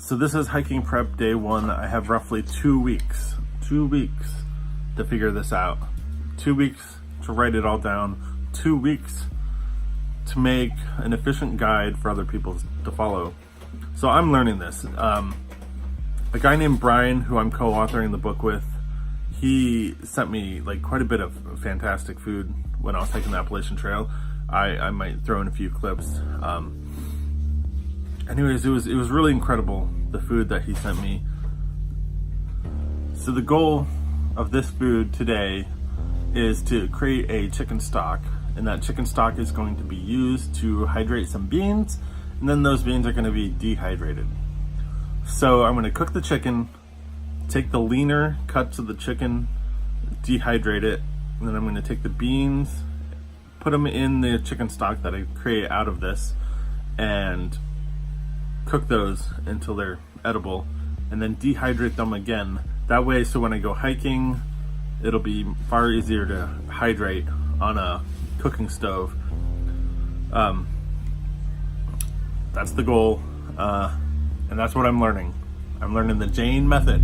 So this is hiking prep day 1. I have roughly 2 weeks. 2 weeks to figure this out. 2 weeks to write it all down. 2 weeks to make an efficient guide for other people to follow. So I'm learning this. A guy named Brian, who I'm co-authoring the book with, he sent me like quite a bit of fantastic food when I was hiking the Appalachian Trail. I might throw in a few clips. Anyways, it was really incredible, the food that he sent me. So the goal of this food today is to create a chicken stock, and that chicken stock is going to be used to hydrate some beans, and then those beans are going to be dehydrated. So I'm going to cook the chicken, take the leaner cuts of the chicken, dehydrate it, and then I'm going to take the beans, put them in the chicken stock that I create out of this, and cook those until they're edible, and then dehydrate them again. That way, so when I go hiking, it'll be far easier to hydrate on a cooking stove. That's the goal, and that's what I'm learning. I'm learning the Jane method.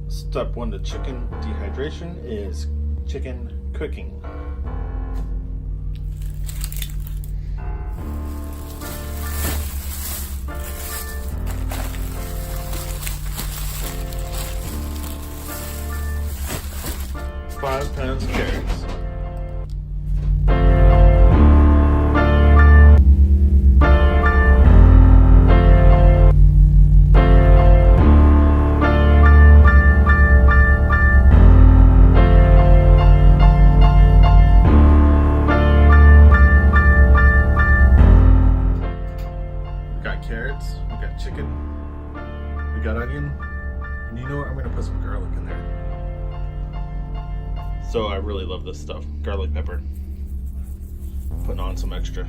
Step 1 to chicken dehydration is chicken cooking. Five pounds of carrots. Carrots, we got chicken, we got onion, and you know what? I'm gonna put some garlic in there. So I really love this stuff. Garlic pepper. Putting on some extra.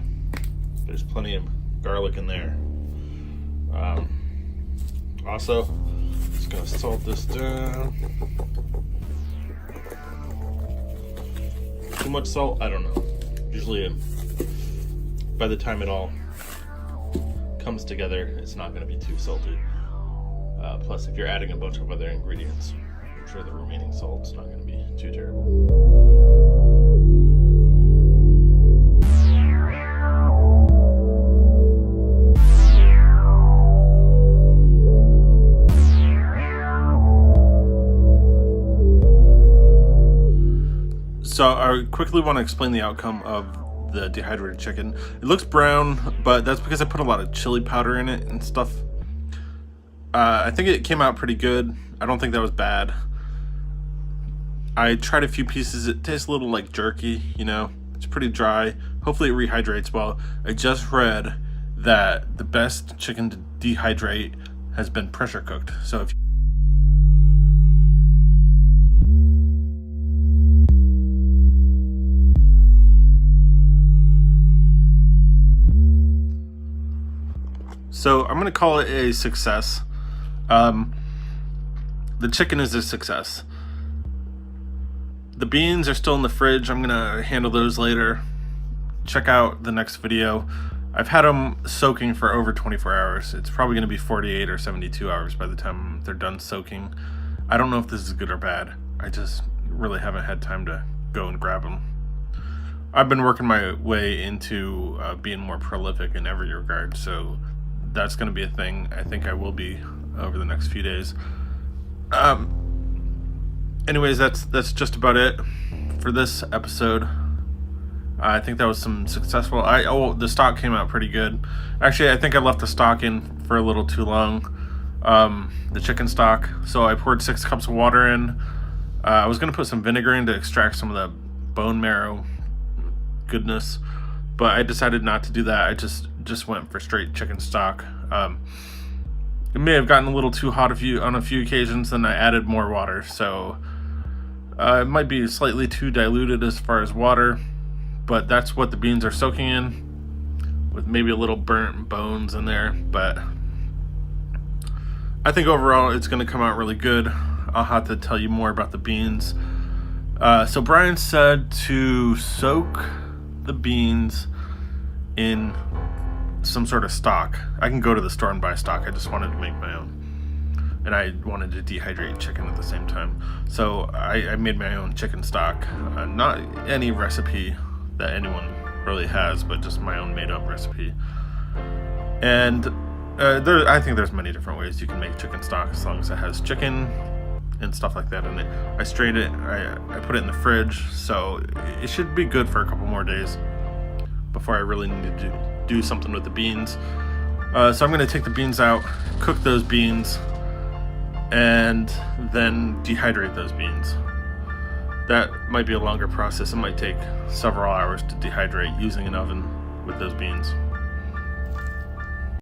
There's plenty of garlic in there. Also, just gonna salt this down. Too much salt? I don't know. Usually, by the time it all comes together, it's not going to be too salty. Plus, if you're adding a bunch of other ingredients, I'm sure the remaining salt's not going to be too terrible. So I quickly want to explain the outcome of the dehydrated chicken. It looks brown, but that's because I put a lot of chili powder in it and stuff. I think it came out pretty good. I don't think that was bad. I tried a few pieces. It tastes a little like jerky, you know. It's pretty dry. Hopefully it rehydrates well. I just read that the best chicken to dehydrate has been pressure cooked. So if So I'm going to call it a success. The chicken is a success. The beans are still in the fridge. I'm going to handle those later. Check out the next video. I've had them soaking for over 24 hours. It's probably going to be 48 or 72 hours by the time they're done soaking. I don't know if this is good or bad. I just really haven't had time to go and grab them. I've been working my way into being more prolific in every regard, so that's going to be a thing. I think I will be over the next few days. Anyways, that's just about it for this episode. I think that was some successful. The stock came out pretty good. Actually, I think I left the stock in for a little too long. The chicken stock. So I poured 6 cups of water in. I was going to put some vinegar in to extract some of the bone marrow goodness, but I decided not to do that. I just went for straight chicken stock. It may have gotten a little too hot on a few occasions, and I added more water, so it might be slightly too diluted as far as water, but that's what the beans are soaking in, with maybe a little burnt bones in there. But I think overall it's going to come out really good. I'll have to tell you more about the beans So Brian said to soak the beans in some sort of stock. I can go to the store and buy stock. I just wanted to make my own. And I wanted to dehydrate chicken at the same time. So I made my own chicken stock. Not any recipe that anyone really has, but just my own made up recipe. And I think there's many different ways you can make chicken stock as long as it has chicken and stuff like that in it. I strained it, I put it in the fridge, so it should be good for a couple more days before I really need to do something with the beans. So I'm going to take the beans out, cook those beans, and then dehydrate those beans. That might be a longer process. It might take several hours to dehydrate using an oven with those beans.